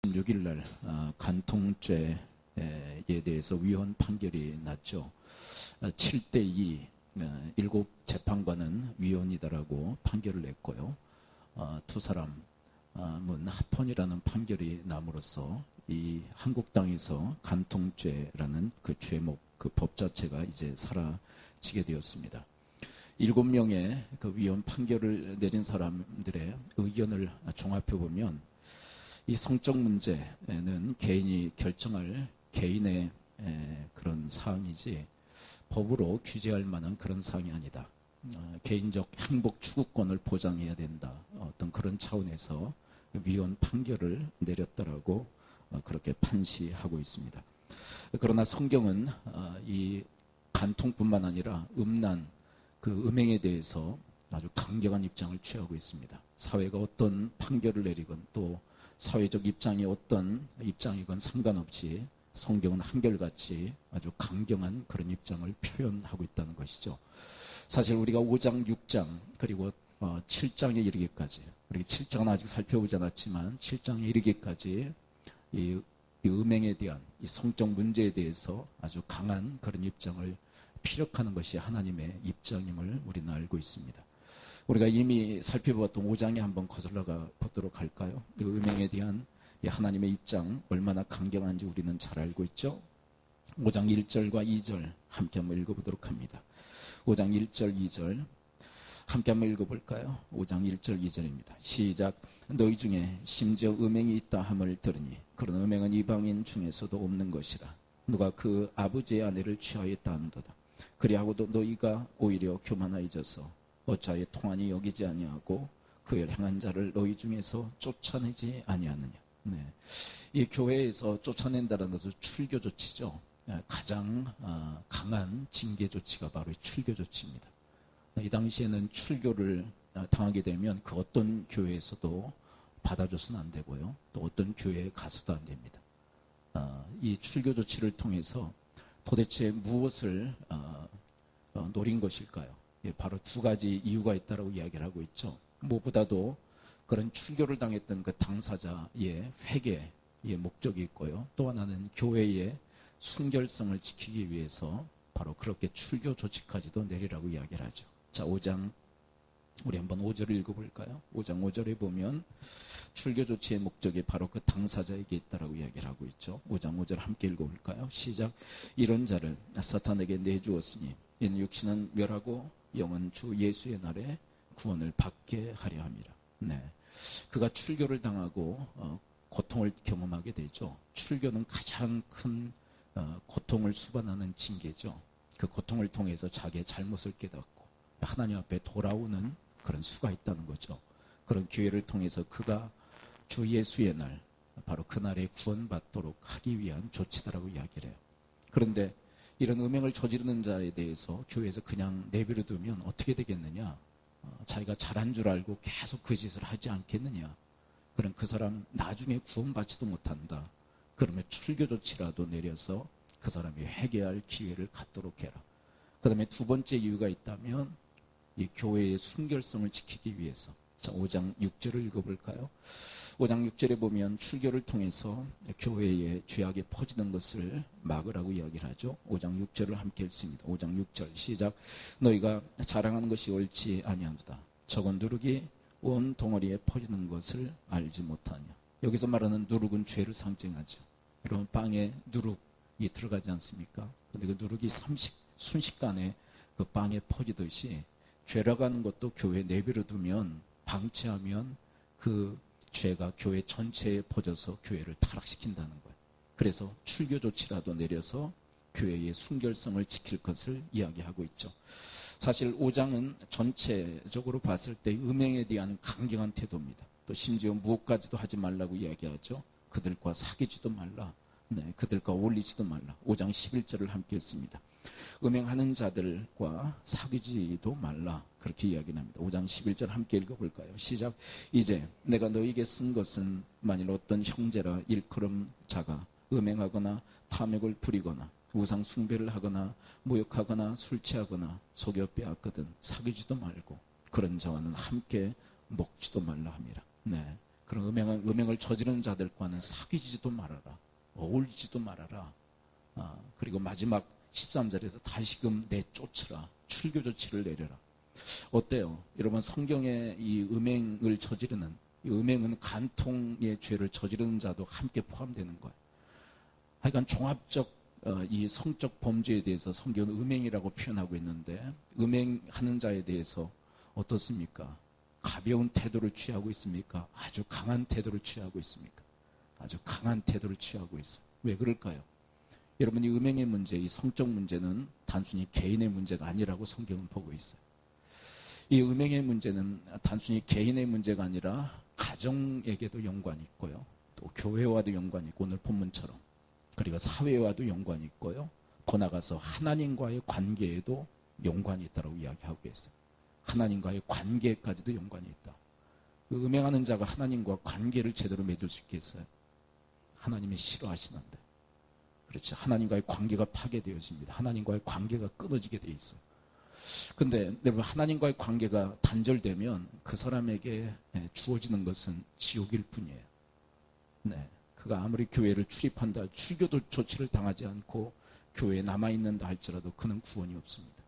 6일 날 간통죄에 대해서 위헌 판결이 났죠. 7대2 7 재판관은 위헌이다라고 판결을 냈고요. 두 사람은 합헌이라는 판결이 남으로써 이 한국 땅에서 간통죄라는 그 죄목, 그 법 자체가 이제 사라지게 되었습니다. 7명의 그 위헌 판결을 내린 사람들의 의견을 종합해 보면 이 성적 문제는 개인이 결정할 개인의 그런 사항이지 법으로 규제할 만한 그런 사항이 아니다. 개인적 행복 추구권을 보장해야 된다. 어떤 그런 차원에서 위헌 판결을 내렸다라고 그렇게 판시하고 있습니다. 그러나 성경은 이 간통뿐만 아니라 음란, 그 음행에 대해서 아주 강경한 입장을 취하고 있습니다. 사회가 어떤 판결을 내리건 또 사회적 입장이 어떤 입장이건 상관없이 성경은 한결같이 아주 강경한 그런 입장을 표현하고 있다는 것이죠. 사실 우리가 5장, 6장 그리고 7장에 이르기까지, 우리 7장은 아직 살펴보지 않았지만 7장에 이르기까지 이 음행에 대한 이 성적 문제에 대해서 아주 강한 그런 입장을 피력하는 것이 하나님의 입장임을 우리는 알고 있습니다. 우리가 이미 살펴보았던 5장에 한번 거슬러가 보도록 할까요? 그 음행에 대한 하나님의 입장 얼마나 강경한지 우리는 잘 알고 있죠. 5장 1절과 2절 함께 한번 읽어보도록 합니다. 5장 1절 2절 함께 한번 읽어볼까요? 5장 1절 2절입니다. 시작. 너희 중에 심지어 음행이 있다 함을 들으니 그런 음행은 이방인 중에서도 없는 것이라. 누가 그 아버지의 아내를 취하였다 하는도다. 그리하고도 너희가 오히려 교만하여져서 어찌하여 통한이 여기지 아니하고 그의 행한 자를 너희 중에서 쫓아내지 아니하느냐. 네. 이 교회에서 쫓아낸다는 것은 출교 조치죠. 가장 강한 징계 조치가 바로 출교 조치입니다. 이 당시에는 출교를 당하게 되면 그 어떤 교회에서도 받아줘서는 안 되고요. 또 어떤 교회에 가서도 안 됩니다. 이 출교 조치를 통해서 도대체 무엇을 노린 것일까요? 바로 두 가지 이유가 있다고 이야기를 하고 있죠. 무엇보다도 그런 출교를 당했던 그 당사자의 회개의 목적이 있고요. 또 하나는 교회의 순결성을 지키기 위해서 바로 그렇게 출교 조치까지도 내리라고 이야기를 하죠. 자, 5장 우리 한번 5절을 읽어볼까요? 5장 5절에 보면 출교 조치의 목적이 바로 그 당사자에게 있다라고 이야기를 하고 있죠. 5장 5절 함께 읽어볼까요? 시작. 이런 자를 사탄에게 내주었으니 이는 육신은 멸하고 영은 주 예수의 날에 구원을 받게 하려 함이라. 네, 그가 출교를 당하고 고통을 경험하게 되죠. 출교는 가장 큰 고통을 수반하는 징계죠. 그 고통을 통해서 자기의 잘못을 깨닫고 하나님 앞에 돌아오는 그런 수가 있다는 거죠. 그런 기회를 통해서 그가 주 예수의 날, 바로 그날에 구원받도록 하기 위한 조치다라고 이야기를 해요. 그런데 이런 음행을 저지르는 자에 대해서 교회에서 그냥 내버려 두면 어떻게 되겠느냐? 자기가 잘한 줄 알고 계속 그 짓을 하지 않겠느냐? 그럼 그 사람 나중에 구원받지도 못한다. 그러면 출교 조치라도 내려서 그 사람이 회개할 기회를 갖도록 해라. 그 다음에 두 번째 이유가 있다면 이 교회의 순결성을 지키기 위해서. 자, 5장 6절을 읽어볼까요? 5장 6절에 보면 출교를 통해서 교회의 죄악이 퍼지는 것을 막으라고 이야기를 하죠. 5장 6절을 함께 읽습니다. 5장 6절 시작. 너희가 자랑하는 것이 옳지 아니하도다. 저건 누룩이 온 덩어리에 퍼지는 것을 알지 못하냐. 여기서 말하는 누룩은 죄를 상징하죠. 여러분 빵에 누룩이 들어가지 않습니까? 근데 그 누룩이 순식간에 그 빵에 퍼지듯이 죄라고 하는 것도 교회에 내버려 두면 방치하면 그 죄가 교회 전체에 퍼져서 교회를 타락시킨다는 거예요. 그래서 출교 조치라도 내려서 교회의 순결성을 지킬 것을 이야기하고 있죠. 사실 5장은 전체적으로 봤을 때 음행에 대한 강경한 태도입니다. 또 심지어 무엇까지도 하지 말라고 이야기하죠. 그들과 사귀지도 말라. 네, 그들과 어울리지도 말라. 5장 11절을 함께 읽습니다. 음행하는 자들과 사귀지도 말라. 그렇게 이야기합니다. 5장 11절 함께 읽어볼까요? 시작. 이제 내가 너에게 쓴 것은 만일 어떤 형제라 일컬음 자가 음행하거나 탐욕을 부리거나 우상 숭배를 하거나 모욕하거나 술 취하거나 속여 빼앗거든 사귀지도 말고 그런 자와는 함께 먹지도 말라 함이라. 네, 그런 음행을 저지르는 자들과는 사귀지도 말아라. 어울리지도 말아라. 그리고 마지막 13절에서 다시금 내쫓으라. 출교 조치를 내려라. 어때요? 여러분, 성경에 이 음행을 저지르는, 이 음행은 간통의 죄를 저지르는 자도 함께 포함되는 거예요. 하여간 종합적 이 성적 범죄에 대해서 성경은 음행이라고 표현하고 있는데, 음행하는 자에 대해서 어떻습니까? 가벼운 태도를 취하고 있습니까? 아주 강한 태도를 취하고 있습니까? 아주 강한 태도를 취하고 있어요. 왜 그럴까요? 여러분, 이 음행의 문제, 이 성적 문제는 단순히 개인의 문제가 아니라고 성경은 보고 있어요. 이 음행의 문제는 단순히 개인의 문제가 아니라 가정에게도 연관이 있고요. 또 교회와도 연관이 있고, 오늘 본문처럼. 그리고 사회와도 연관이 있고요. 더 나아가서 하나님과의 관계에도 연관이 있다고 이야기하고 있어요. 하나님과의 관계까지도 연관이 있다. 그 음행하는 자가 하나님과 관계를 제대로 맺을 수 있겠어요? 하나님이 싫어하시는데. 그렇죠. 하나님과의 관계가 파괴되어집니다. 하나님과의 관계가 끊어지게 돼 있어요. 근데 하나님과의 관계가 단절되면 그 사람에게 주어지는 것은 지옥일 뿐이에요. 네. 그가 아무리 교회를 출입한다, 출교도 조치를 당하지 않고 교회에 남아있는다 할지라도 그는 구원이 없습니다.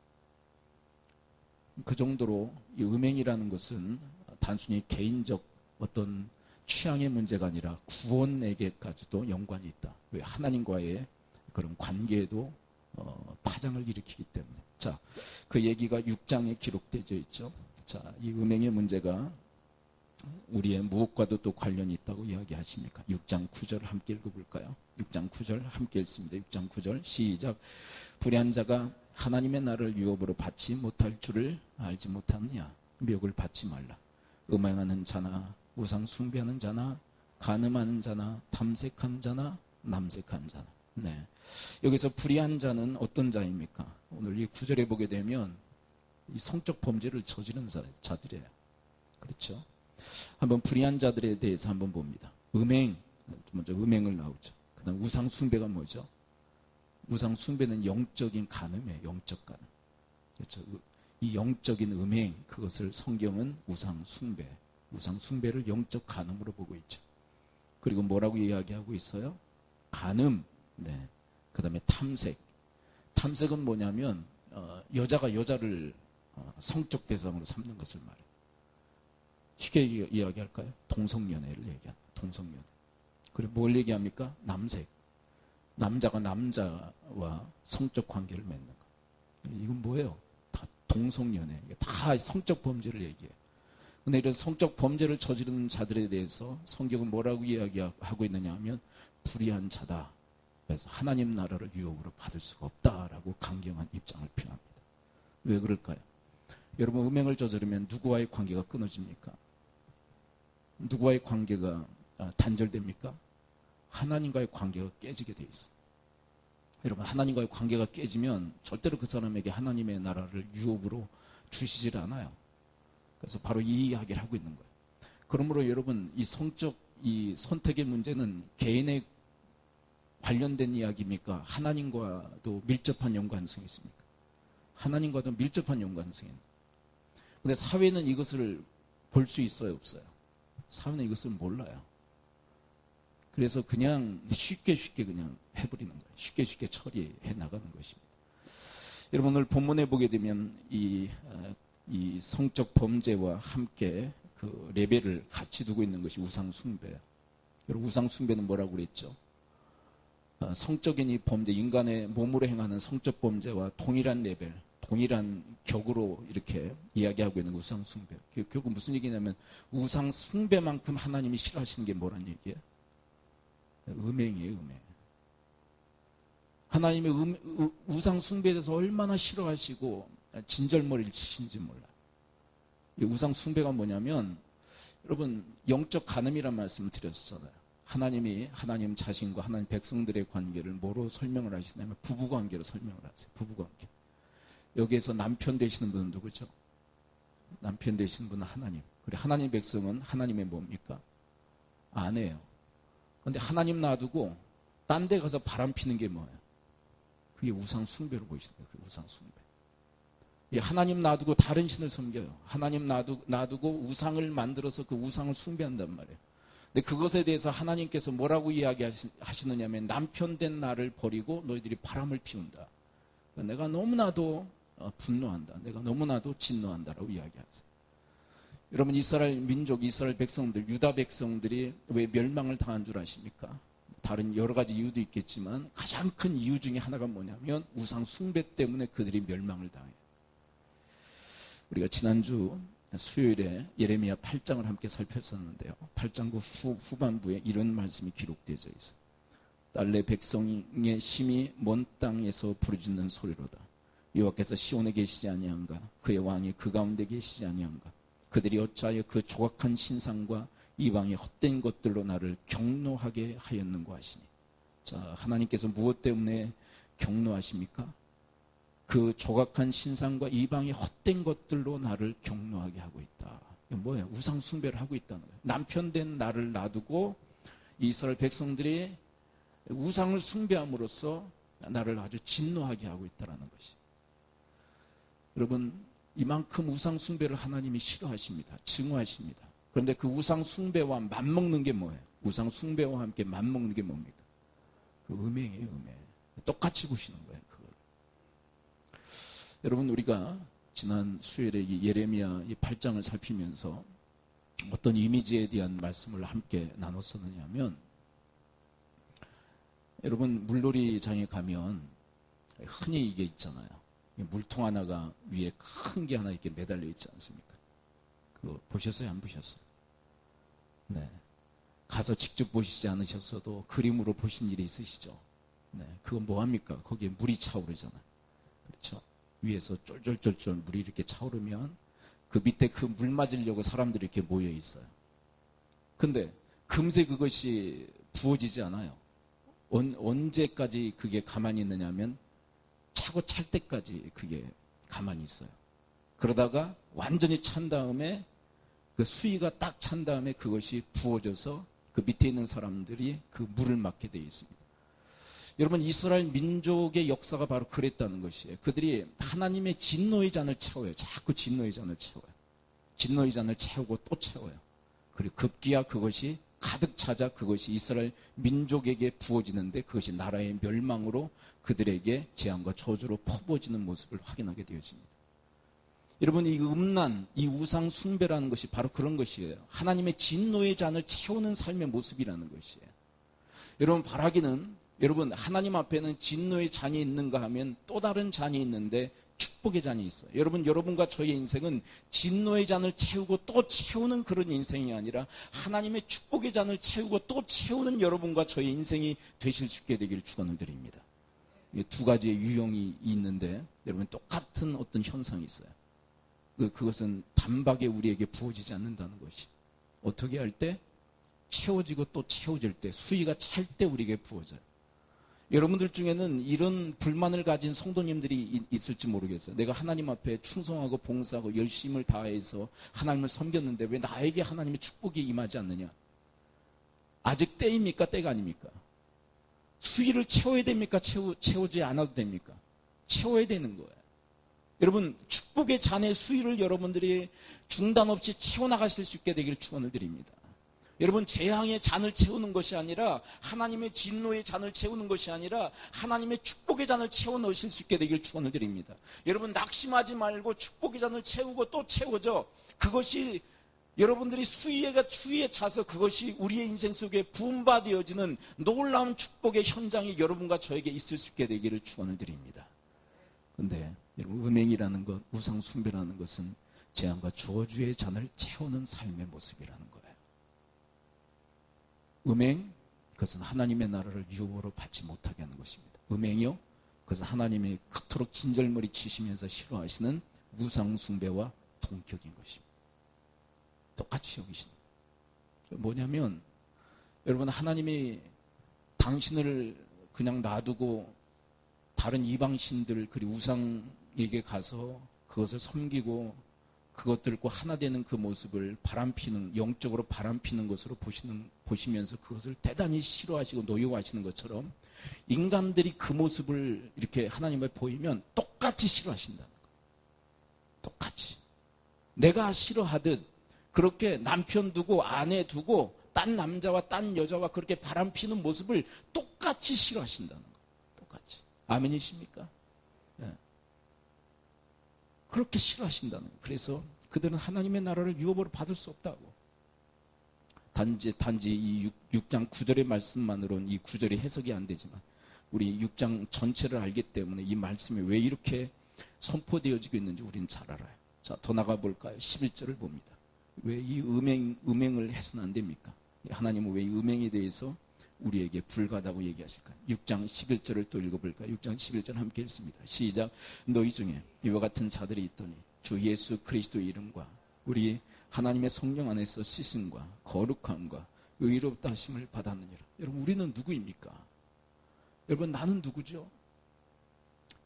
그 정도로 이 음행이라는 것은 단순히 개인적 어떤 취향의 문제가 아니라 구원에게까지도 연관이 있다. 왜? 하나님과의 그런 관계에도 파장을 일으키기 때문에. 자, 그 얘기가 6장에 기록되어 있죠. 자, 이 음행의 문제가 우리의 무엇과도 또 관련이 있다고 이야기하십니까? 6장 9절 함께 읽어볼까요? 6장 9절 함께 읽습니다. 6장 9절 시작. 불의한 자가 하나님의 나를 유업으로 받지 못할 줄을 알지 못하느냐? 미혹을 받지 말라. 음행하는 자나 우상 숭배하는 자나 간음하는 자나 탐색하는 자나 남색하는 자나. 네. 여기서 불의한 자는 어떤 자입니까? 오늘 이 9절에 보게 되면 이 성적 범죄를 저지른 자들이에요. 그렇죠? 한번 불의한 자들에 대해서 한번 봅니다. 음행, 먼저 음행을 나오죠. 그 다음 우상 숭배가 뭐죠? 우상 숭배는 영적인 간음이에요. 영적 간음. 그렇죠? 이 영적인 음행, 그것을 성경은 우상 숭배, 우상 숭배를 영적 간음으로 보고 있죠. 그리고 뭐라고 이야기하고 있어요? 간음, 네. 그 다음에 탐색. 탐색은 뭐냐면 여자가 여자를 성적 대상으로 삼는 것을 말해요. 쉽게 이야기할까요? 동성연애를 얘기합니다. 동성연애. 그리고 뭘 얘기합니까? 남색. 남자가 남자와 성적 관계를 맺는 거. 이건 뭐예요? 다 동성연애. 다 성적 범죄를 얘기해요. 근데 이런 성적 범죄를 저지르는 자들에 대해서 성경은 뭐라고 이야기하고 있느냐 하면 불의한 자다. 그래서 하나님 나라를 유업으로 받을 수가 없다라고 강경한 입장을 표합니다. 왜 그럴까요? 여러분, 음행을 저지르면 누구와의 관계가 끊어집니까? 누구와의 관계가 단절됩니까? 하나님과의 관계가 깨지게 돼 있어요. 여러분, 하나님과의 관계가 깨지면 절대로 그 사람에게 하나님의 나라를 유업으로 주시질 않아요. 그래서 바로 이 이야기를 하고 있는 거예요. 그러므로 여러분, 이 성적 이 선택의 문제는 개인의 관련된 이야기입니까? 하나님과도 밀접한 연관성이 있습니까? 하나님과도 밀접한 연관성이 있는 거예요. 근데 사회는 이것을 볼 수 있어요, 없어요? 사회는 이것을 몰라요. 그래서 그냥 쉽게 그냥 해버리는 거예요. 쉽게 처리해 나가는 것입니다. 여러분, 오늘 본문에 보게 되면 이 성적 범죄와 함께 그 레벨을 같이 두고 있는 것이 우상 숭배예요. 여러분, 우상 숭배는 뭐라고 그랬죠? 성적인 이 범죄, 인간의 몸으로 행하는 성적 범죄와 동일한 레벨, 동일한 격으로 이렇게 이야기하고 있는 우상 숭배. 결국 무슨 얘기냐면 우상 숭배만큼 하나님이 싫어하시는 게 뭐란 얘기예요? 음행이에요, 음행. 하나님의 우상 숭배에 대해서 얼마나 싫어하시고 진절머리를 치신지 몰라요. 이 우상 숭배가 뭐냐면 여러분, 영적 간음이란 말씀을 드렸었잖아요. 하나님이 하나님 자신과 하나님 백성들의 관계를 뭐로 설명을 하시냐면 부부관계로 설명을 하세요. 부부관계. 여기에서 남편 되시는 분은 누구죠? 남편 되시는 분은 하나님. 그리고 하나님 백성은 하나님의 뭡니까? 아내예요. 그런데 하나님 놔두고 딴 데 가서 바람 피는 게 뭐예요? 그게 우상 숭배로 보이시는 거예요. 그게 우상 숭배. 하나님 놔두고 다른 신을 섬겨요. 하나님 놔두고 우상을 만들어서 그 우상을 숭배한단 말이에요. 근데 그것에 대해서 하나님께서 뭐라고 이야기하시느냐면 남편 된 나를 버리고 너희들이 바람을 피운다. 내가 너무나도 분노한다. 내가 너무나도 진노한다라고 이야기하세요. 여러분, 이스라엘 민족, 이스라엘 백성들, 유다 백성들이 왜 멸망을 당한 줄 아십니까? 다른 여러 가지 이유도 있겠지만 가장 큰 이유 중에 하나가 뭐냐면 우상 숭배 때문에 그들이 멸망을 당해요. 우리가 지난주 수요일에 예레미야 8장을 함께 살폈었는데요. 8장 그 후반부에 이런 말씀이 기록되어 있어요. 딸내 백성의 심히 먼 땅에서 부르짖는 소리로다. 여호와께서 시온에 계시지 아니한가? 그의 왕이 그 가운데 계시지 아니한가? 그들이 어찌하여 그 조각한 신상과 이방의 헛된 것들로 나를 경노하게 하였는고 하시니. 자, 하나님께서 무엇 때문에 경노하십니까? 그 조각한 신상과 이방의 헛된 것들로 나를 경노하게 하고 있다. 이게 뭐예요? 우상 숭배를 하고 있다는 거예요. 남편 된 나를 놔두고 이스라엘 백성들이 우상을 숭배함으로써 나를 아주 진노하게 하고 있다는 것이. 여러분, 이만큼 우상 숭배를 하나님이 싫어하십니다. 증오하십니다. 그런데 그 우상 숭배와 맞먹는 게 뭐예요? 우상 숭배와 함께 맞먹는 게 뭡니까? 그 음행이에요, 음행. 똑같이 보시는 거예요, 그걸. 여러분, 우리가 지난 수요일에 이 예레미야 이 8장을 살피면서 어떤 이미지에 대한 말씀을 함께 나눴었느냐 하면, 여러분, 물놀이장에 가면 흔히 이게 있잖아요. 물통 하나가 위에 큰 게 하나 이렇게 매달려 있지 않습니까? 그거 보셨어요? 안 보셨어요? 네. 가서 직접 보시지 않으셨어도 그림으로 보신 일이 있으시죠? 네. 그건 뭐합니까? 거기에 물이 차오르잖아요. 그렇죠? 위에서 쫄쫄쫄쫄 물이 이렇게 차오르면 그 밑에 그 물 맞으려고 사람들이 이렇게 모여 있어요. 근데 금세 그것이 부어지지 않아요. 언제까지 그게 가만히 있느냐 하면 차고 찰 때까지 그게 가만히 있어요. 그러다가 완전히 찬 다음에 그 수위가 딱 찬 다음에 그것이 부어져서 그 밑에 있는 사람들이 그 물을 맞게 되어 있습니다. 여러분, 이스라엘 민족의 역사가 바로 그랬다는 것이에요. 그들이 하나님의 진노의 잔을 채워요. 자꾸 진노의 잔을 채워요. 진노의 잔을 채우고 또 채워요. 그리고 급기야 그것이 가득 차자 그것이 이스라엘 민족에게 부어지는데 그것이 나라의 멸망으로 그들에게 재앙과 저주로 퍼부어지는 모습을 확인하게 되어집니다. 여러분, 이 음란, 이 우상 숭배라는 것이 바로 그런 것이에요. 하나님의 진노의 잔을 채우는 삶의 모습이라는 것이에요. 여러분, 바라기는, 여러분, 하나님 앞에는 진노의 잔이 있는가 하면 또 다른 잔이 있는데 축복의 잔이 있어요. 여러분과 저의 인생은 진노의 잔을 채우고 또 채우는 그런 인생이 아니라 하나님의 축복의 잔을 채우고 또 채우는 여러분과 저의 인생이 되실 수 있게 되기를 축원을 드립니다. 두 가지의 유형이 있는데 여러분, 똑같은 어떤 현상이 있어요. 그것은 단박에 우리에게 부어지지 않는다는 것이. 어떻게 할 때? 채워지고 또 채워질 때, 수위가 찰 때 우리에게 부어져요. 여러분들 중에는 이런 불만을 가진 성도님들이 있을지 모르겠어요. 내가 하나님 앞에 충성하고 봉사하고 열심을 다해서 하나님을 섬겼는데 왜 나에게 하나님의 축복이 임하지 않느냐? 아직 때입니까? 때가 아닙니까? 수위를 채워야 됩니까? 채우지 않아도 됩니까? 채워야 되는 거예요. 여러분, 축복의 잔의 수위를 여러분들이 중단 없이 채워나가실 수 있게 되기를 축원을 드립니다. 여러분, 재앙의 잔을 채우는 것이 아니라 하나님의 진노의 잔을 채우는 것이 아니라 하나님의 축복의 잔을 채워 넣으실 수 있게 되기를 축원을 드립니다. 여러분, 낙심하지 말고 축복의 잔을 채우고 또 채워져. 그것이 여러분들이 수위에 차서 그것이 우리의 인생 속에 부음받아지는 놀라운 축복의 현장이 여러분과 저에게 있을 수 있게 되기를 축원을 드립니다. 그런데 여러분, 음행이라는 것, 우상 숭배라는 것은 재앙과 저주의 잔을 채우는 삶의 모습이라는 거예요. 음행, 그것은 하나님의 나라를 유업으로 받지 못하게 하는 것입니다. 음행이요, 그것은 하나님이 그토록 진절머리 치시면서 싫어하시는 우상 숭배와 동격인 것입니다. 똑같이 여기시는 거예요. 뭐냐면, 여러분, 하나님이 당신을 그냥 놔두고 다른 이방신들, 그리고 우상에게 가서 그것을 섬기고 그것들과 하나 되는 그 모습을 영적으로 바람피는 것으로 보시면서 그것을 대단히 싫어하시고 노여워하시는 것처럼 인간들이 그 모습을 이렇게 하나님을 보이면 똑같이 싫어하신다는 거예요. 똑같이. 내가 싫어하듯 그렇게 남편 두고 아내 두고 딴 남자와 딴 여자와 그렇게 바람피는 모습을 똑같이 싫어하신다는 거예요. 똑같이. 아멘이십니까? 예. 그렇게 싫어하신다는 거예요. 그래서 그들은 하나님의 나라를 유업으로 받을 수 없다고. 단지 이 6장 9절의 말씀만으로는 이 9절이 해석이 안 되지만 우리 6장 전체를 알기 때문에 이 말씀이 왜 이렇게 선포되어지고 있는지 우리는 잘 알아요. 자, 더 나가 볼까요? 11절을 봅니다. 왜 이 음행을 해서는 안 됩니까? 하나님은 왜 이 음행에 대해서 우리에게 불가하다고 얘기하실까요? 6장 11절을 또 읽어볼까요? 6장 11절 함께 읽습니다. 시작. 너희 중에 이와 같은 자들이 있더니 주 예수 그리스도의 이름과 우리 하나님의 성령 안에서 씻음과 거룩함과 의롭다 하심을 받았느니라. 여러분, 우리는 누구입니까? 여러분, 나는 누구죠?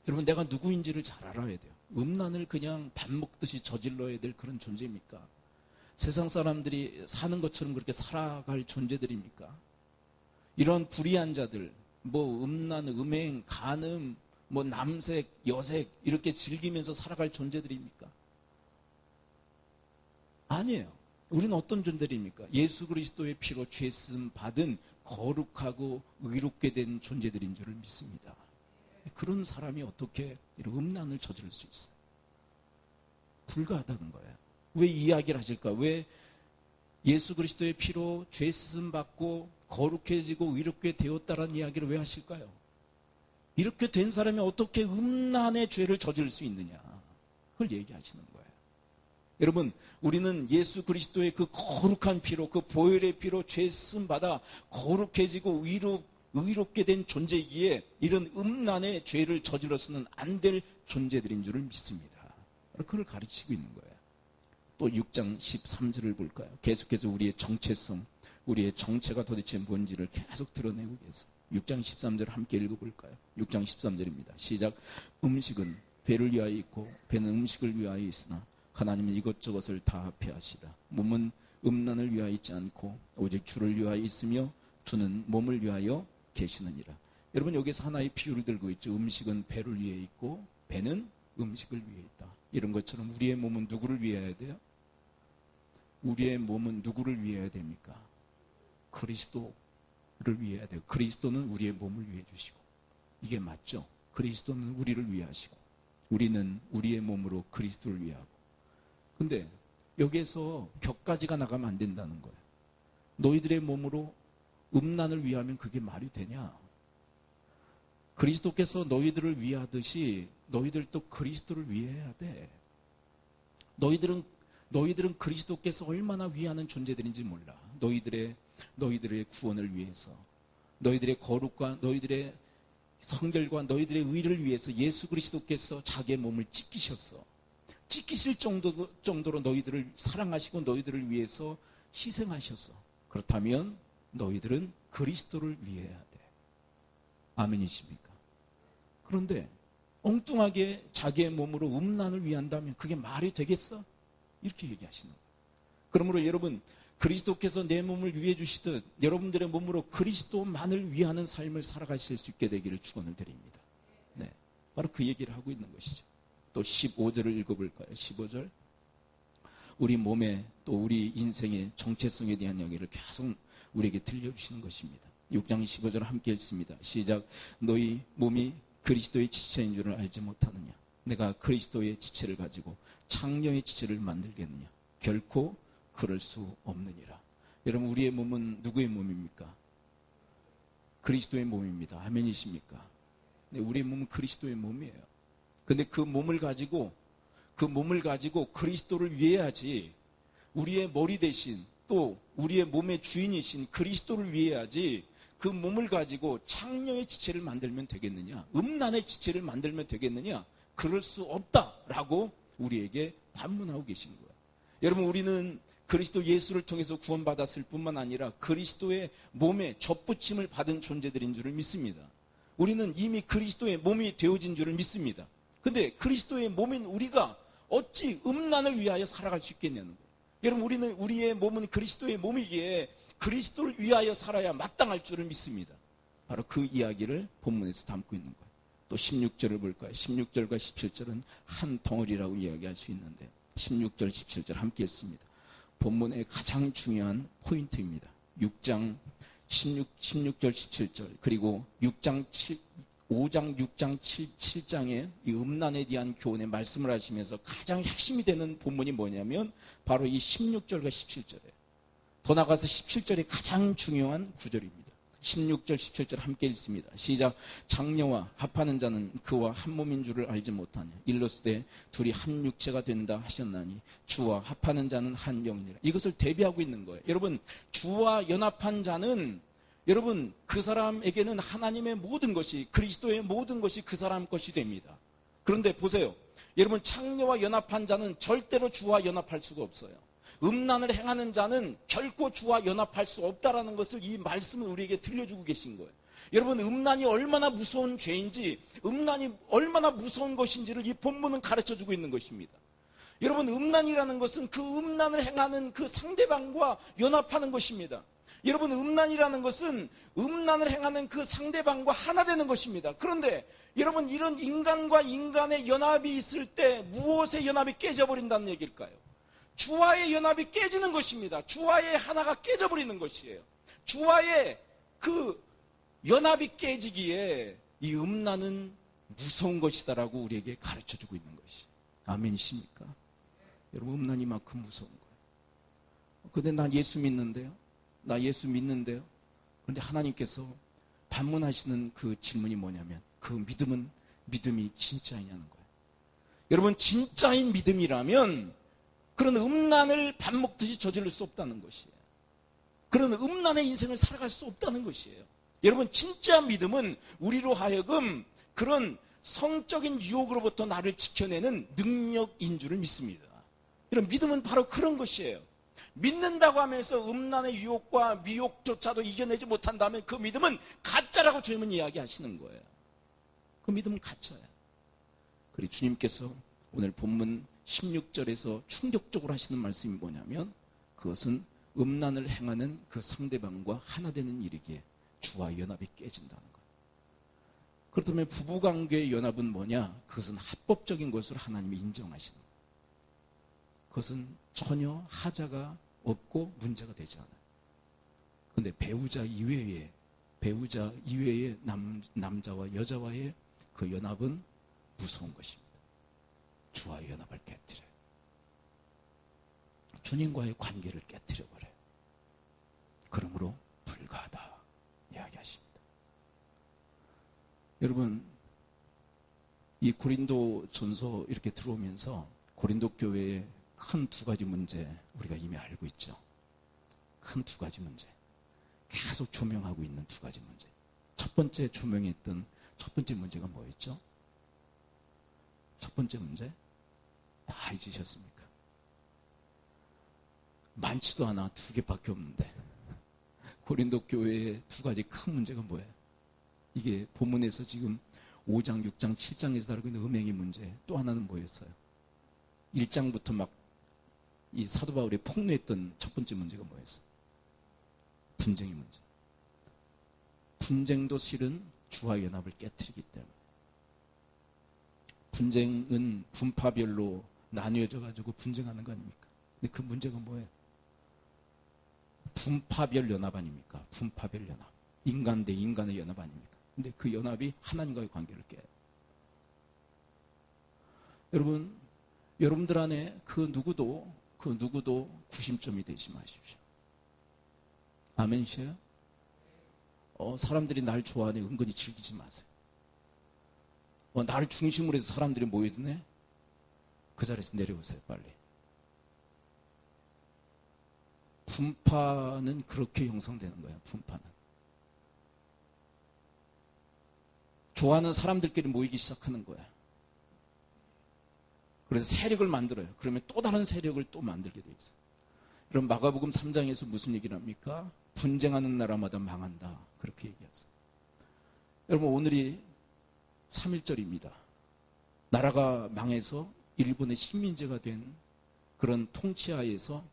여러분, 내가 누구인지를 잘 알아야 돼요. 음란을 그냥 밥 먹듯이 저질러야 될 그런 존재입니까? 세상 사람들이 사는 것처럼 그렇게 살아갈 존재들입니까? 이런 불의한 자들, 음란, 음행, 간음, 남색, 여색 이렇게 즐기면서 살아갈 존재들입니까? 아니에요. 우리는 어떤 존재들입니까? 예수 그리스도의 피로 죄 쓰임 받은 거룩하고 의롭게 된 존재들인 줄을 믿습니다. 그런 사람이 어떻게 이런 음란을 저지를 수 있어요? 불가하다는 거예요. 왜 이 이야기를 하실까? 왜 예수 그리스도의 피로 죄 쓰임 받고 거룩해지고 의롭게 되었다라는 이야기를 왜 하실까요? 이렇게 된 사람이 어떻게 음란의 죄를 저지를 수 있느냐? 그걸 얘기하시는 거예요. 여러분, 우리는 예수 그리스도의 그 거룩한 피로, 그 보혈의 피로 죄 쓰임 받아 거룩해지고 의롭게 된 존재이기에 이런 음란의 죄를 저질러서는 안 될 존재들인 줄을 믿습니다. 그걸 가르치고 있는 거예요. 또 6장 13절을 볼까요? 계속해서 우리의 정체성, 우리의 정체가 도대체 뭔지를 계속 드러내고 계세요. 6장 13절 함께 읽어볼까요? 6장 13절입니다. 시작. 음식은 배를 위하여 있고 배는 음식을 위하여 있으나 하나님은 이것저것을 다 합해 하시라. 몸은 음란을 위하여 있지 않고 오직 주를 위하여 있으며 주는 몸을 위하여 계시느니라. 여러분, 여기서 하나의 비유를 들고 있죠. 음식은 배를 위해 있고 배는 음식을 위해 있다. 이런 것처럼 우리의 몸은 누구를 위해야 돼요? 우리의 몸은 누구를 위해야 됩니까? 그리스도를 위해야 돼요. 그리스도는 우리의 몸을 위해 주시고, 이게 맞죠? 그리스도는 우리를 위하시고 우리는 우리의 몸으로 그리스도를 위하고. 근데 여기에서 격가지가 나가면 안 된다는 거예요. 너희들의 몸으로 음란을 위하면 그게 말이 되냐? 그리스도께서 너희들을 위하듯이 너희들도 그리스도를 위해야 돼. 너희들은 그리스도께서 얼마나 위하는 존재들인지 몰라. 너희들의 구원을 위해서, 너희들의 거룩과 너희들의 성결과 너희들의 의를 위해서 예수 그리스도께서 자기의 몸을 찢기셨어. 찢기실 정도로 너희들을 사랑하시고 너희들을 위해서 희생하셨어. 그렇다면 너희들은 그리스도를 위해야 돼. 아멘이십니까? 그런데 엉뚱하게 자기의 몸으로 음란을 위한다면 그게 말이 되겠어? 이렇게 얘기하시는 거예요. 그러므로 여러분, 그리스도께서 내 몸을 위해 주시듯 여러분들의 몸으로 그리스도만을 위하는 삶을 살아가실 수 있게 되기를 축원을 드립니다. 네, 바로 그 얘기를 하고 있는 것이죠. 또 15절을 읽어볼까요? 15절. 우리 몸에 또 우리 인생의 정체성에 대한 이야기를 계속 우리에게 들려주시는 것입니다. 6장 15절 함께 읽습니다. 시작. 너희 몸이 그리스도의 지체인 줄을 알지 못하느냐? 내가 그리스도의 지체를 가지고 창녀의 지체를 만들겠느냐? 결코 그럴 수 없느니라. 여러분, 우리의 몸은 누구의 몸입니까? 그리스도의 몸입니다. 아멘이십니까? 네, 우리의 몸은 그리스도의 몸이에요. 근데 그 몸을 가지고 그리스도를 위해야지, 우리의 머리 대신 또 우리의 몸의 주인이신 그리스도를 위해야지 그 몸을 가지고 창녀의 지체를 만들면 되겠느냐? 음란의 지체를 만들면 되겠느냐? 그럴 수 없다라고 우리에게 반문하고 계신 거예요. 여러분, 우리는 그리스도 예수를 통해서 구원받았을 뿐만 아니라 그리스도의 몸에 접붙임을 받은 존재들인 줄을 믿습니다. 우리는 이미 그리스도의 몸이 되어진 줄을 믿습니다. 근데 그리스도의 몸인 우리가 어찌 음란을 위하여 살아갈 수 있겠냐는 거예요. 여러분, 우리의 몸은 그리스도의 몸이기에 그리스도를 위하여 살아야 마땅할 줄을 믿습니다. 바로 그 이야기를 본문에서 담고 있는 거예요. 또 16절을 볼까요? 16절과 17절은 한 덩어리라고 이야기할 수 있는데 16절, 17절 함께 읽습니다. 본문의 가장 중요한 포인트입니다. 6장 16절 17절 그리고 5장 6장 7장에 이 음란에 대한 교훈의 말씀을 하시면서 가장 핵심이 되는 본문이 뭐냐면 바로 이 16절과 17절이에요. 더 나아가서 17절이 가장 중요한 구절입니다. 16절 17절 함께 읽습니다. 시작. 장녀와 합하는 자는 그와 한 몸인 줄을 알지 못하냐. 일러스되 둘이 한 육체가 된다 하셨나니 주와 합하는 자는 한 영이니라. 이것을 대비하고 있는 거예요. 여러분, 주와 연합한 자는 여러분 그 사람에게는 하나님의 모든 것이, 그리스도의 모든 것이 그 사람 것이 됩니다. 그런데 보세요. 여러분, 창녀와 연합한 자는 절대로 주와 연합할 수가 없어요. 음란을 행하는 자는 결코 주와 연합할 수 없다라는 것을 이 말씀은 우리에게 들려주고 계신 거예요. 여러분, 음란이 얼마나 무서운 죄인지, 음란이 얼마나 무서운 것인지를 이 본문은 가르쳐주고 있는 것입니다. 여러분, 음란이라는 것은 그 음란을 행하는 그 상대방과 연합하는 것입니다. 여러분, 음란이라는 것은 음란을 행하는 그 상대방과 하나 되는 것입니다. 그런데 여러분, 이런 인간과 인간의 연합이 있을 때 무엇의 연합이 깨져버린다는 얘기일까요? 주와의 연합이 깨지는 것입니다. 주와의 하나가 깨져버리는 것이에요. 주와의 그 연합이 깨지기에 이 음란은 무서운 것이다라고 우리에게 가르쳐주고 있는 것이. 아멘이십니까? 여러분, 음란이 만큼 무서운 거예요. 근데 난 예수 믿는데요. 나 예수 믿는데요. 그런데 하나님께서 반문하시는 그 질문이 뭐냐면 그 믿음은 믿음이 진짜이냐는 거예요. 여러분, 진짜인 믿음이라면 그런 음란을 밥 먹듯이 저지를 수 없다는 것이에요. 그런 음란의 인생을 살아갈 수 없다는 것이에요. 여러분, 진짜 믿음은 우리로 하여금 그런 성적인 유혹으로부터 나를 지켜내는 능력인 줄을 믿습니다. 이런 믿음은 바로 그런 것이에요. 믿는다고 하면서 음란의 유혹과 미혹조차도 이겨내지 못한다면 그 믿음은 가짜라고 주님은 이야기하시는 거예요. 그 믿음은 가짜예요. 그리고 주님께서 오늘 본문 16절에서 충격적으로 하시는 말씀이 뭐냐면 그것은 음란을 행하는 그 상대방과 하나 되는 일이기에 주와 연합이 깨진다는 거예요. 그렇다면 부부관계의 연합은 뭐냐? 그것은 합법적인 것으로 하나님이 인정하시는 거예요. 그것은 전혀 하자가 없고 문제가 되지 않아요. 그런데 배우자 이외의 남자와 여자와의 그 연합은 무서운 것입니다. 주와 연합을 깨뜨려요. 주님과의 관계를 깨뜨려버려요. 그러므로 불가하다 이야기하십니다. 여러분, 이 고린도 전서 이렇게 들어오면서 고린도 교회의 큰 두 가지 문제 우리가 이미 알고 있죠. 큰 두 가지 문제, 계속 조명하고 있는 두 가지 문제. 첫 번째 조명했던 첫 번째 문제가 뭐였죠? 첫 번째 문제 다 잊으셨습니까? 많지도 않아, 두 개밖에 없는데 고린도 교회의 두 가지 큰 문제가 뭐예요? 이게 본문에서 지금 5장, 6장, 7장에서 다루고 있는 음행의 문제. 또 하나는 뭐였어요? 1장부터 막 이 사도 바울이 폭로했던 첫 번째 문제가 뭐였어요? 분쟁의 문제. 분쟁도 실은 주와 연합을 깨뜨리기 때문에. 분쟁은 분파별로 나뉘어져 가지고 분쟁하는 거 아닙니까? 근데 그 문제가 뭐예요? 분파별 연합 아닙니까? 분파별 연합. 인간 대 인간의 연합 아닙니까? 근데 그 연합이 하나님과의 관계를 깨요. 여러분, 여러분들 안에 그 누구도 구심점이 되지 마십시오. 아멘이세요? 사람들이 날 좋아하네. 은근히 즐기지 마세요. 나를 중심으로 해서 사람들이 모여드네. 그 자리에서 내려오세요, 빨리. 분파는 그렇게 형성되는 거예요. 분파는. 좋아하는 사람들끼리 모이기 시작하는 거야. 그래서 세력을 만들어요. 그러면 또 다른 세력을 또 만들게 돼 있어요. 그럼 마가복음 3장에서 무슨 얘기를 합니까? 분쟁하는 나라마다 망한다. 그렇게 얘기하세요. 여러분, 오늘이 3.1절입니다. 나라가 망해서 일본의 식민지가 된 그런 통치하에서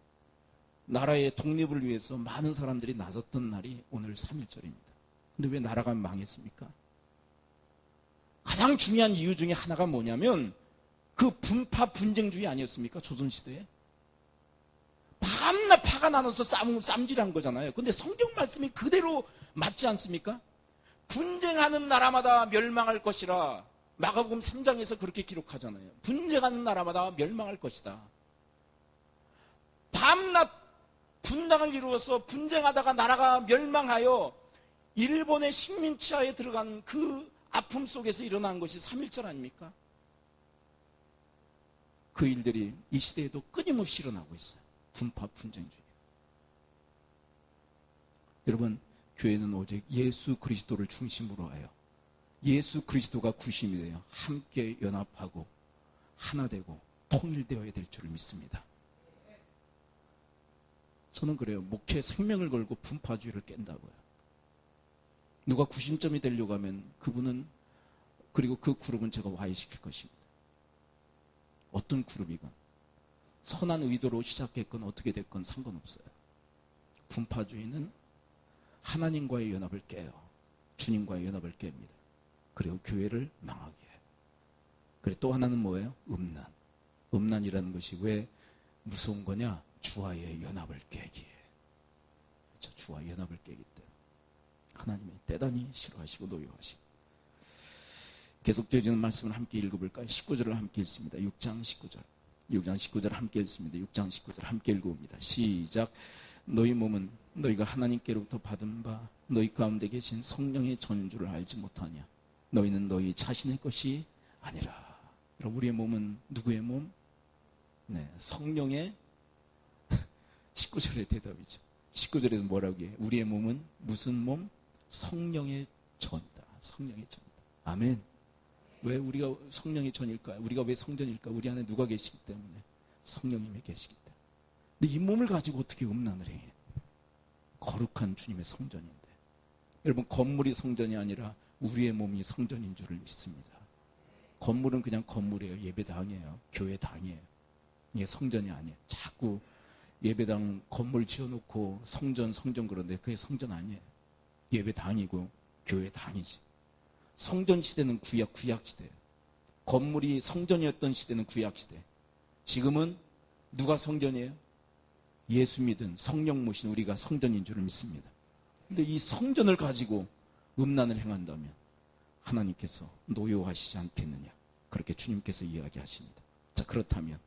나라의 독립을 위해서 많은 사람들이 나섰던 날이 오늘 3.1절입니다. 근데 왜 나라가 망했습니까? 가장 중요한 이유 중에 하나가 뭐냐면 그 분파 분쟁주의 아니었습니까? 조선시대에. 밤낮 파가 나눠서 쌈질한 거잖아요. 근데 성경 말씀이 그대로 맞지 않습니까? 분쟁하는 나라마다 멸망할 것이라 마가복음 3장에서 그렇게 기록하잖아요. 분쟁하는 나라마다 멸망할 것이다. 밤낮 분당을 이루어서 분쟁하다가 나라가 멸망하여 일본의 식민지하에 들어간 그 아픔 속에서 일어난 것이 3.1절 아닙니까? 그 일들이 이 시대에도 끊임없이 일어나고 있어요. 분파 분쟁주의. 여러분, 교회는 오직 예수 그리스도를 중심으로 하여 예수 그리스도가 구심이 되어 함께 연합하고 하나 되고 통일되어야 될 줄을 믿습니다. 저는 그래요. 목회 생명을 걸고 분파주의를 깬다고요. 누가 구심점이 되려고 하면 그분은, 그리고 그 그룹은 제가 와해시킬 것입니다. 어떤 그룹이건 선한 의도로 시작했건 어떻게 됐건 상관없어요. 분파주의는 하나님과의 연합을 깨요. 주님과의 연합을 깹니다. 그리고 교회를 망하게 해요. 그리고 또 하나는 뭐예요? 음란. 음란이라는 것이 왜 무서운 거냐? 주와의 연합을 깨기에. 그렇죠? 주와 연합을 깨기 때문에 하나님이 대단히 싫어하시고 노여하시고. 계속 되어지는 말씀을 함께 읽어볼까요? 19절을 함께 읽습니다. 6장 19절. 6장 19절 함께 읽습니다. 6장 19절 함께 읽어봅니다. 시작. 너희 몸은 너희가 하나님께로부터 받은 바 너희 가운데 계신 성령의 전주를 알지 못하냐? 너희는 너희 자신의 것이 아니라. 우리의 몸은 누구의 몸? 네, 성령의 19절의 대답이죠. 19절에서 뭐라고 해요? 우리의 몸은 무슨 몸? 성령의 전이다. 성령의 전이다. 아멘. 왜 우리가 성령의 전일까요? 우리가 왜 성전일까? 우리 안에 누가 계시기 때문에? 성령님이 계시기 때문에. 근데 이 몸을 가지고 어떻게 음란을 해? 거룩한 주님의 성전인데. 여러분, 건물이 성전이 아니라 우리의 몸이 성전인 줄을 믿습니다. 건물은 그냥 건물이에요. 예배당이에요. 교회당이에요. 이게 성전이 아니에요. 자꾸 예배당 건물 지어놓고 성전 그런데 그게 성전 아니에요. 예배당이고 교회당이지. 성전 시대는 구약 시대예요. 건물이 성전이었던 시대는 구약 시대. 지금은 누가 성전이에요? 예수 믿은 성령 모신 우리가 성전인 줄을 믿습니다. 근데 이 성전을 가지고 음란을 행한다면 하나님께서 노여하시지 않겠느냐? 그렇게 주님께서 이야기하십니다. 자, 그렇다면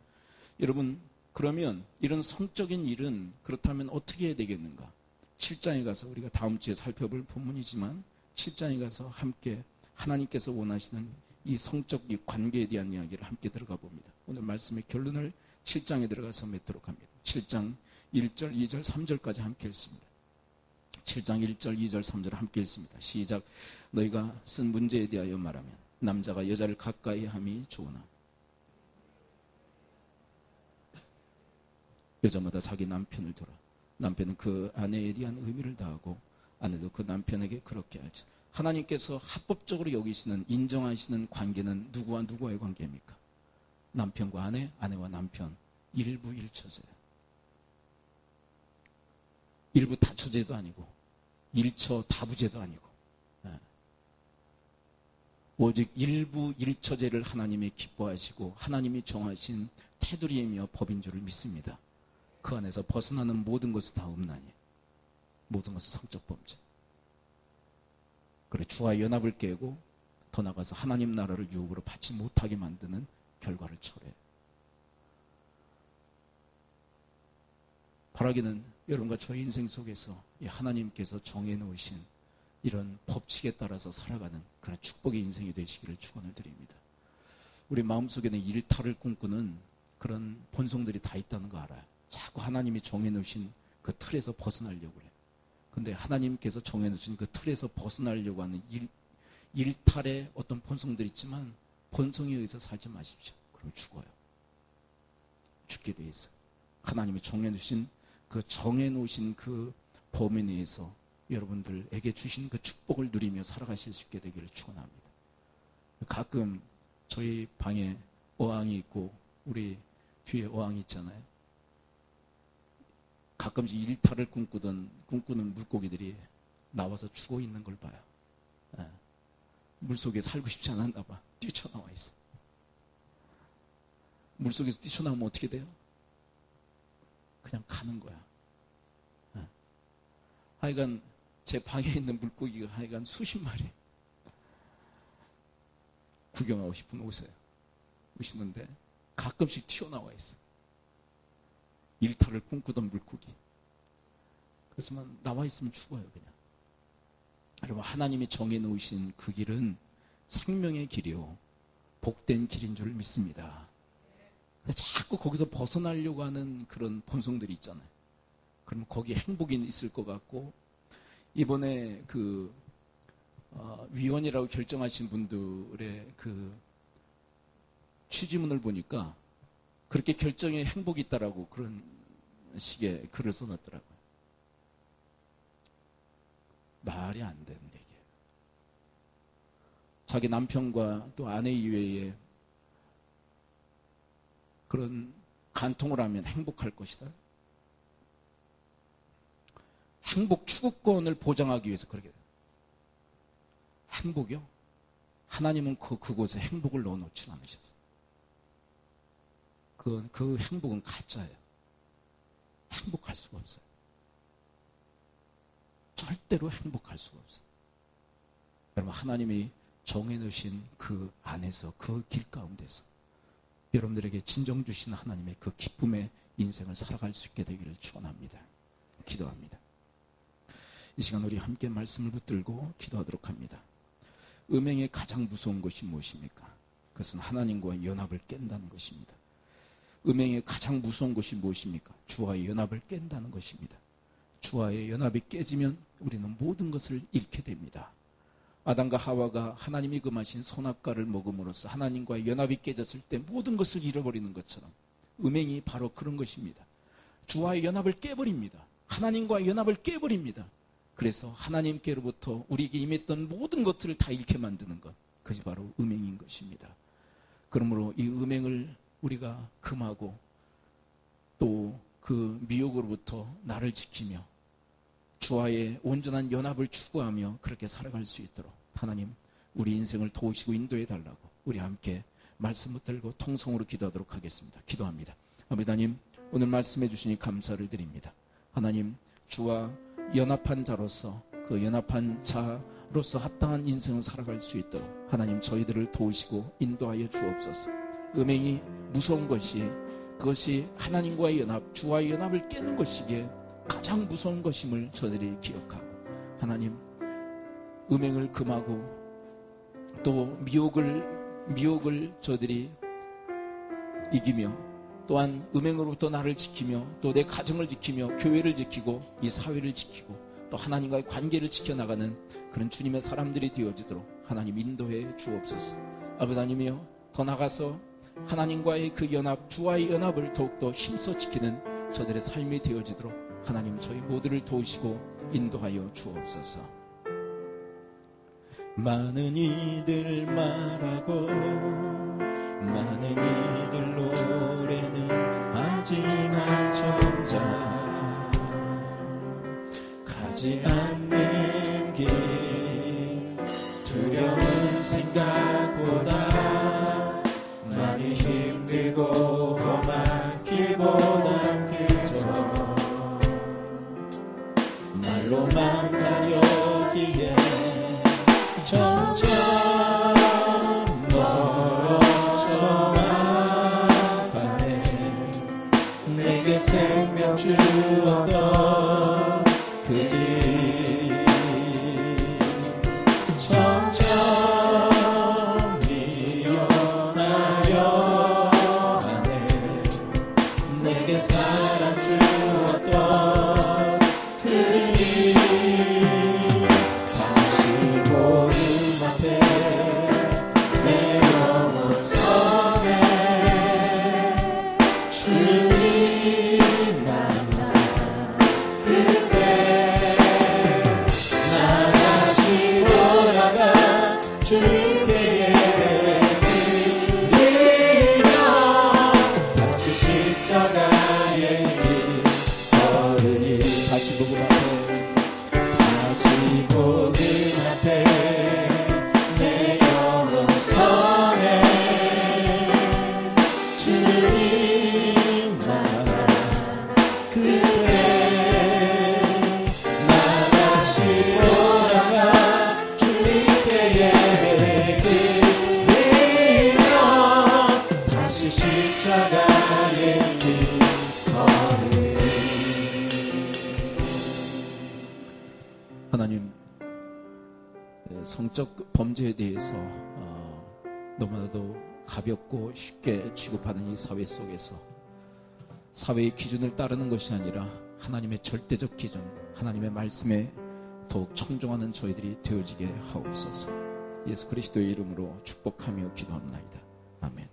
여러분, 그러면 이런 성적인 일은 그렇다면 어떻게 해야 되겠는가? 7장에 가서 우리가 다음 주에 살펴볼 본문이지만 7장에 가서 함께 하나님께서 원하시는 이 성적 이 관계에 대한 이야기를 함께 들어가 봅니다. 오늘 말씀의 결론을 7장에 들어가서 맺도록 합니다. 7장 1절, 2절, 3절까지 함께 읽습니다. 7장 1절, 2절, 3절 함께 읽습니다. 시작. 너희가 쓴 문제에 대하여 말하면 남자가 여자를 가까이 함이 좋으나 여자마다 자기 남편을 두라. 남편은 그 아내에 대한 의미를 다하고 아내도 그 남편에게 그렇게 알지. 하나님께서 합법적으로 여기시는, 인정하시는 관계는 누구와 누구와의 관계입니까? 남편과 아내, 아내와 남편. 일부 일처제예요. 일부 다처제도 아니고 일처 다부제도 아니고 오직 일부 일처제를 하나님이 기뻐하시고 하나님이 정하신 테두리이며 법인 줄을 믿습니다. 그 안에서 벗어나는 모든 것은 다 음란이에요. 모든 것은 성적 범죄. 그래, 주와 연합을 깨고 더 나아가서 하나님 나라를 유업으로 받지 못하게 만드는 결과를 초래해요. 바라기는 여러분과 저의 인생 속에서 하나님께서 정해놓으신 이런 법칙에 따라서 살아가는 그런 축복의 인생이 되시기를 축원을 드립니다. 우리 마음속에는 일탈을 꿈꾸는 그런 본성들이 다 있다는 거 알아요. 자꾸 하나님이 정해놓으신 그 틀에서 벗어나려고 해요. 근데 하나님께서 정해놓으신 그 틀에서 벗어나려고 하는 일탈의 어떤 본성들이 있지만 본성에 의해서 살지 마십시오. 그럼 죽어요. 죽게 돼 있어요. 하나님이 정해놓으신 그 범위 내에서 여러분들에게 주신 그 축복을 누리며 살아가실 수 있게 되기를 축원합니다. 가끔 저희 방에 어항이 있고 우리 뒤에 어항이 있잖아요. 가끔씩 일탈을 꿈꾸는 물고기들이 나와서 죽어 있는 걸 봐요. 물속에 살고 싶지 않았나 봐. 뛰쳐나와 있어. 물속에서 뛰쳐나오면 어떻게 돼요? 그냥 가는 거야. 하여간 제 방에 있는 물고기가 하여간 수십 마리. 구경하고 싶으면 오시는데 가끔씩 튀어나와 있어. 일탈을 꿈꾸던 물고기. 그래서 나와 있으면 죽어요, 그냥. 여러분, 하나님이 정해놓으신 그 길은 생명의 길이요, 복된 길인 줄 믿습니다. 자꾸 거기서 벗어나려고 하는 그런 본성들이 있잖아요. 그러면 거기에 행복이 있을 것 같고, 이번에 위원이라고 결정하신 분들의 그 취지문을 보니까 그렇게 결정에 행복이 있다라고 그런 식의 글을 써놨더라고요. 말이 안 되는 얘기예요. 자기 남편과 또 아내 이외에 그런 간통을 하면 행복할 것이다. 행복 추구권을 보장하기 위해서 그렇게 돼요. 행복이요? 하나님은 그곳에 행복을 넣어놓지 않으셨어요. 그 행복은 가짜예요. 행복할 수가 없어요. 절대로 행복할 수가 없어요. 여러분, 하나님이 정해놓으신 그 안에서, 그 길 가운데서 여러분들에게 진정 주신 하나님의 그 기쁨의 인생을 살아갈 수 있게 되기를 축원합니다. 기도합니다. 이 시간 우리 함께 말씀을 붙들고 기도하도록 합니다. 음행의 가장 무서운 것이 무엇입니까? 그것은 하나님과의 연합을 깬다는 것입니다. 음행의 가장 무서운 것이 무엇입니까? 주와의 연합을 깬다는 것입니다. 주와의 연합이 깨지면 우리는 모든 것을 잃게 됩니다. 아담과 하와가 하나님이 금하신 선악과를 먹음으로써 하나님과의 연합이 깨졌을 때 모든 것을 잃어버리는 것처럼 음행이 바로 그런 것입니다. 주와의 연합을 깨버립니다. 하나님과의 연합을 깨버립니다. 그래서 하나님께로부터 우리에게 임했던 모든 것들을 다 잃게 만드는 것, 그것이 바로 음행인 것입니다. 그러므로 이 음행을 우리가 금하고 또 그 미혹으로부터 나를 지키며 주와의 온전한 연합을 추구하며 그렇게 살아갈 수 있도록 하나님, 우리 인생을 도우시고 인도해 달라고 우리 함께 말씀 붙들고 통성으로 기도하도록 하겠습니다. 기도합니다. 아버지 하나님, 오늘 말씀해 주시니 감사를 드립니다. 하나님, 주와 연합한 자로서 그 연합한 자로서 합당한 인생을 살아갈 수 있도록 하나님, 저희들을 도우시고 인도하여 주옵소서. 음행이 무서운 것이, 그것이 하나님과의 연합, 주와의 연합을 깨는 것이기에 가장 무서운 것임을 저들이 기억하고, 하나님, 음행을 금하고 또 미혹을 저들이 이기며, 또한 음행으로부터 나를 지키며 또 내 가정을 지키며 교회를 지키고 이 사회를 지키고 또 하나님과의 관계를 지켜나가는 그런 주님의 사람들이 되어지도록 하나님 인도해 주옵소서. 아버지 하나님이여, 더 나아가서 하나님과의 그 연합, 주와의 연합을 더욱더 힘써 지키는 저들의 삶이 되어지도록 하나님, 저희 모두를 도우시고 인도하여 주옵소서. 많은 이들 말하고 많은 이들 노래는 하지만 정작 가지 않는 길, 두려운 생각보다 많이 힘들고 험한 길보단 그저 말로만 다 여기에 점점 멀어져 가네. 내게 생명 주었던 그 길 점점 미련하여 가네. 내게 사랑 주었던 그 길 다시 보는 앞에 내 영혼 섬에 주님 만나 그때 나 다시 돌아가 주님께 예배드리며 다시 십자가의 길 걸으니 다시 복음 앞에 내 영혼 섬에 주님 만나 그때 나 성적 범죄에 대해서 너무나도 가볍고 쉽게 취급하는 이 사회 속에서 사회의 기준을 따르는 것이 아니라 하나님의 절대적 기준, 하나님의 말씀에 더욱 청종하는 저희들이 되어지게 하옵소서. 예수 그리스도의 이름으로 축복하며 기도합나이다. 아멘.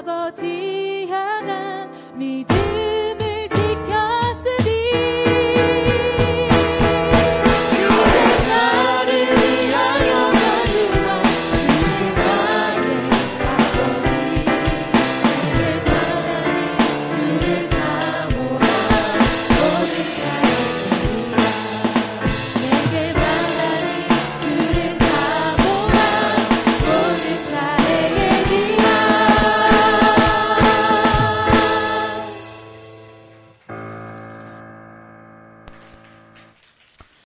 아버지 향한 믿음